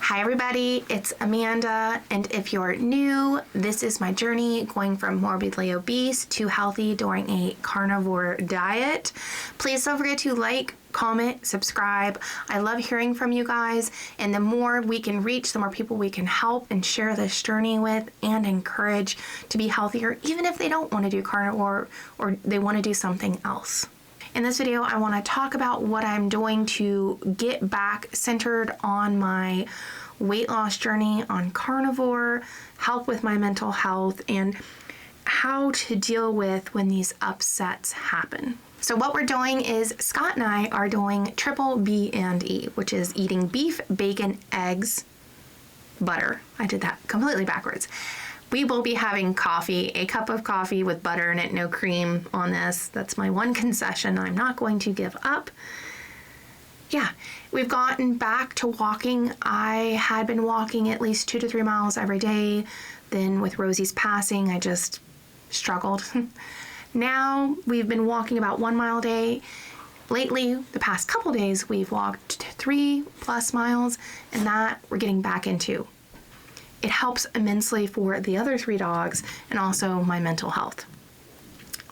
Hi everybody, it's Amanda, and if you're new, this is my journey going from morbidly obese to healthy during a carnivore diet. Please don't forget to like, comment, subscribe. I love hearing from you guys, and the more we can reach, the more people we can help and share this journey with and encourage to be healthier, even if they don't want to do carnivore or they want to do something else. In this video, I want to talk about what I'm doing to get back centered on my weight loss journey on carnivore, help with my mental health, and how to deal with when these upsets happen. So what we're doing is Scott and I are doing triple B&E, which is eating beef, bacon, eggs, butter. I did that completely backwards. We will be having coffee, a cup of coffee with butter in it, no cream on this. That's my one concession I'm not going to give up. Yeah, we've gotten back to walking. I had been walking at least 2 to 3 miles every day. Then with Rosie's passing, I just struggled. Now we've been walking about 1 mile a day. Lately, the past couple days, we've walked 3+ miles, and that we're getting back into. It helps immensely for the other 3 dogs and also my mental health.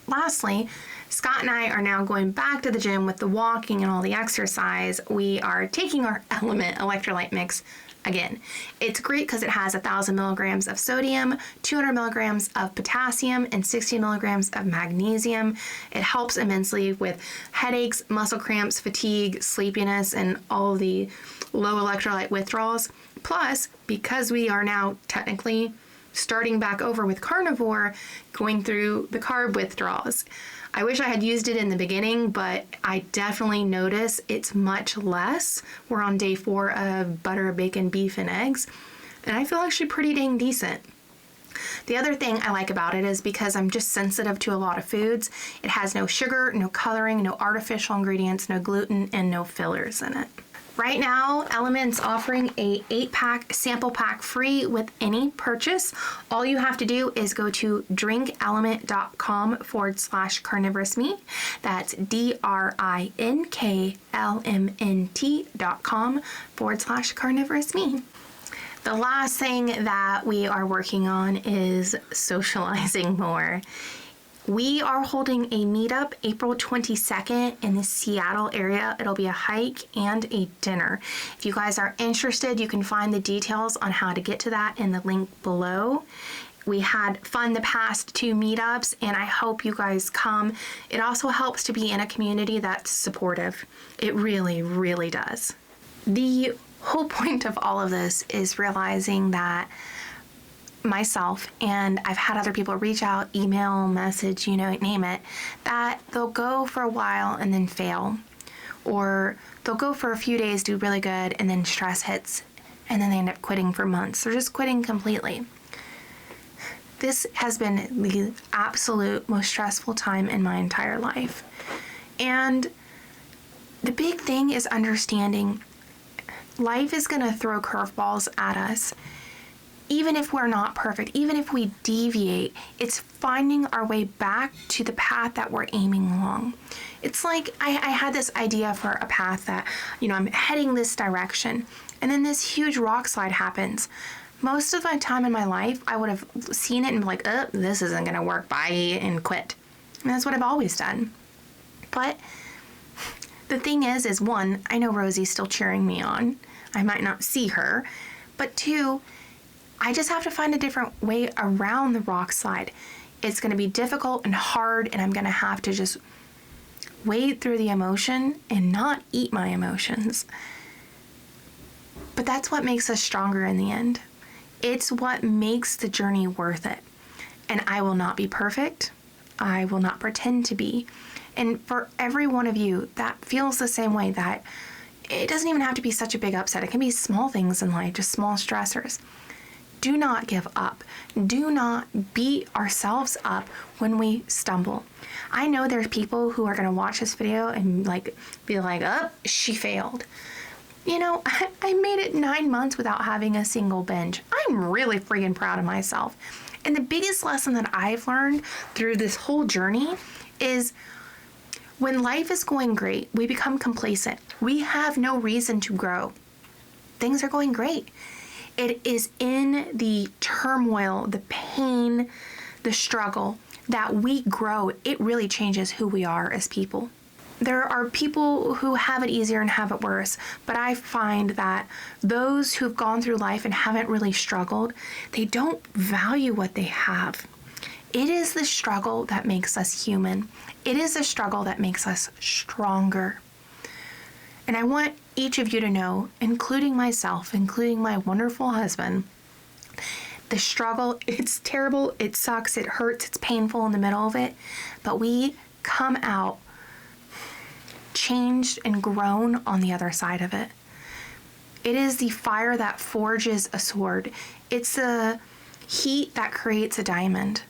Lastly, Scott and I are now going back to the gym with the walking and all the exercise. We are taking our LMNT Electrolyte mix again. It's great because it has 1,000 milligrams of sodium, 200 milligrams of potassium, and 60 milligrams of magnesium. It helps immensely with headaches, muscle cramps, fatigue, sleepiness, and all the low electrolyte withdrawals. Plus, because we are now technically starting back over with carnivore, going through the carb withdrawals. I wish I had used it in the beginning, but I definitely notice it's much less. We're on day 4 of butter, bacon, beef, and eggs, and I feel actually pretty dang decent. The other thing I like about it is because I'm just sensitive to a lot of foods. It has no sugar, no coloring, no artificial ingredients, no gluten, and no fillers in it. Right now, LMNT's offering a 8-pack sample pack free with any purchase. All you have to do is go to drinklmnt.com/carnivorousme. That's drinklmnt.com/carnivorousme. The last thing that we are working on is socializing more. We are holding a meetup April 22nd in the Seattle area. It'll be a hike and a dinner. If you guys are interested, you can find the details on how to get to that in the link below. We had fun the past 2 meetups, and I hope you guys come. It also helps to be in a community that's supportive. It really, really does. The whole point of all of this is realizing that myself, and I've had other people reach out, email, message, name it, that they'll go for a while and then fail. Or they'll go for a few days, do really good, and then stress hits, and then they end up quitting for months. They're just quitting completely. This has been the absolute most stressful time in my entire life. And the big thing is understanding life is going to throw curveballs at us. Even if we're not perfect, even if we deviate, it's finding our way back to the path that we're aiming along. It's like I had this idea for a path that, I'm heading this direction, and then this huge rock slide happens. Most of my time in my life, I would have seen it and be like, oh, this isn't going to work, bye, and quit. And that's what I've always done. But the thing is 1, I know Rosie's still cheering me on. I might not see her. But 2, I just have to find a different way around the rock slide. It's going to be difficult and hard, and I'm going to have to just wade through the emotion and not eat my emotions. But that's what makes us stronger in the end. It's what makes the journey worth it. And I will not be perfect. I will not pretend to be. And for every one of you that feels the same way, that it doesn't even have to be such a big upset. It can be small things in life, just small stressors. Do not give up. Do not beat ourselves up when we stumble. I know there's people who are going to watch this video and be like, oh, she failed. I made it 9 months without having a single binge. I'm really freaking proud of myself. And the biggest lesson that I've learned through this whole journey is when life is going great, we become complacent. We have no reason to grow. things are going great. It is in the turmoil, the pain, the struggle that we grow. It really changes who we are as people. There are people who have it easier and have it worse, but I find that those who've gone through life and haven't really struggled, they don't value what they have. It is the struggle that makes us human. It is the struggle that makes us stronger. And I want each of you to know, including myself, including my wonderful husband, the struggle, it's terrible, it sucks, it hurts, it's painful in the middle of it, but we come out changed and grown on the other side of it. It is the fire that forges a sword. It's the heat that creates a diamond.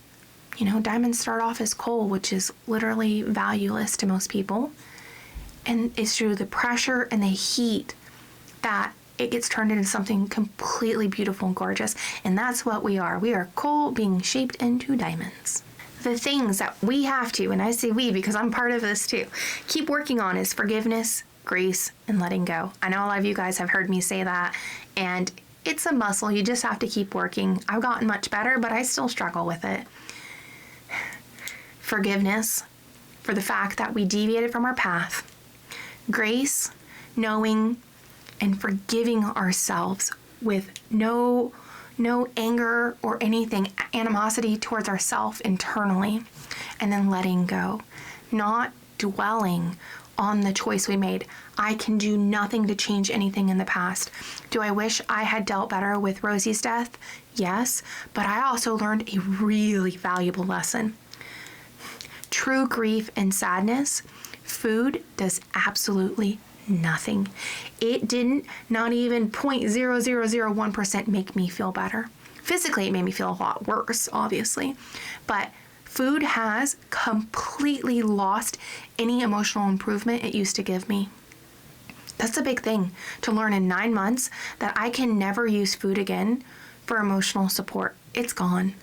You know, diamonds start off as coal, which is literally valueless to most people. And it's through the pressure and the heat that it gets turned into something completely beautiful and gorgeous. And that's what we are. We are coal being shaped into diamonds. The things that we have to, and I say we because I'm part of this too, keep working on is forgiveness, grace, and letting go. I know a lot of you guys have heard me say that, and it's a muscle. You just have to keep working. I've gotten much better, but I still struggle with it. Forgiveness for the fact that we deviated from our path. Grace, knowing and forgiving ourselves with no anger or anything, animosity towards ourselves internally, and then letting go, not dwelling on the choice we made. I can do nothing to change anything in the past. Do I wish I had dealt better with Rosie's death? Yes, but I also learned a really valuable lesson. True grief and sadness, food does absolutely nothing. It didn't, not even 0.0001% make me feel better. Physically, it made me feel a lot worse, obviously. But food has completely lost any emotional improvement it used to give me. That's a big thing to learn in 9 months, that I can never use food again for emotional support. It's gone.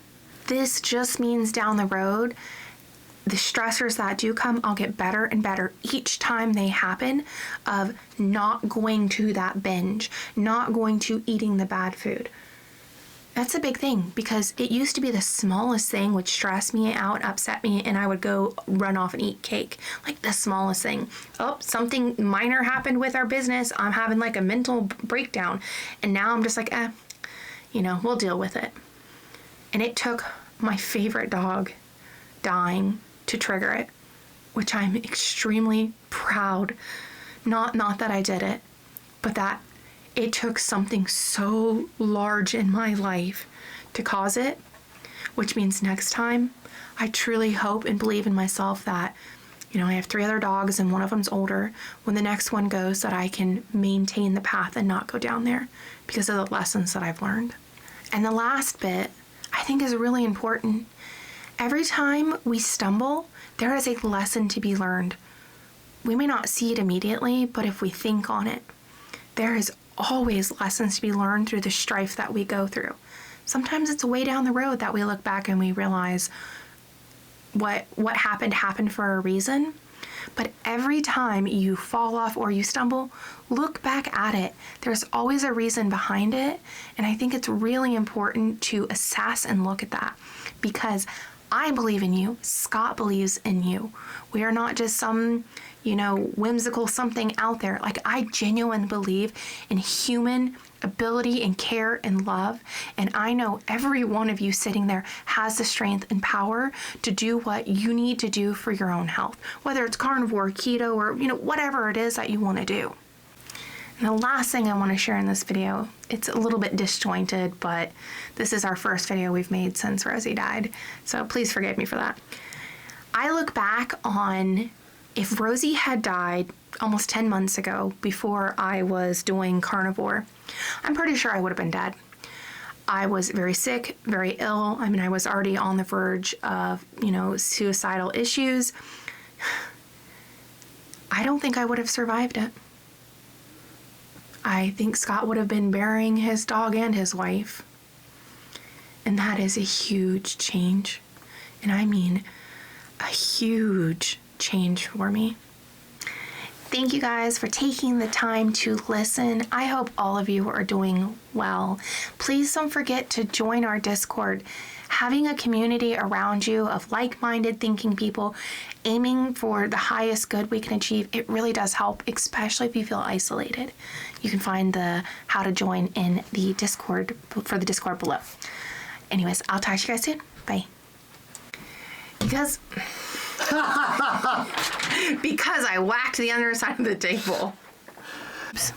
This just means down the road, the stressors that do come, I'll get better and better each time they happen, of not going to that binge, not going to eating the bad food. That's a big thing, because it used to be the smallest thing would stress me out, upset me, and I would go run off and eat cake. Like the smallest thing. Oh, something minor happened with our business. I'm having like a mental breakdown. And now I'm just like, we'll deal with it. And it took my favorite dog dying to trigger it, which I'm extremely proud. Not that I did it, but that it took something so large in my life to cause it, which means next time I truly hope and believe in myself that, I have 3 other dogs and one of them's older. When the next one goes, that I can maintain the path and not go down there because of the lessons that I've learned. And the last bit I think is really important. Every time we stumble, there is a lesson to be learned. We may not see it immediately, but if we think on it, there is always lessons to be learned through the strife that we go through. Sometimes it's way down the road that we look back and we realize what happened for a reason. But every time you fall off or you stumble, look back at it. There's always a reason behind it. And I think it's really important to assess and look at that, because I believe in you. Scott believes in you. We are not just some, whimsical something out there. Like, I genuinely believe in human ability and care and love. And I know every one of you sitting there has the strength and power to do what you need to do for your own health, whether it's carnivore, keto, or, whatever it is that you want to do. And the last thing I want to share in this video, it's a little bit disjointed, but this is our first video we've made since Rosie died. So please forgive me for that. I look back on, if Rosie had died almost 10 months ago before I was doing carnivore, I'm pretty sure I would have been dead. I was very sick, very ill. I was already on the verge of, suicidal issues. I don't think I would have survived it. I think Scott would have been burying his dog and his wife. And that is a huge change. And I mean a huge change for me. Thank you guys for taking the time to listen. I hope all of you are doing well. Please don't forget to join our Discord. Having a community around you of like-minded thinking people aiming for the highest good we can achieve, it really does help, especially if you feel isolated. You can find the how to join in the Discord for the Discord below. Anyways, I'll talk to you guys soon. Bye. Because I whacked the underside of the table. Oops.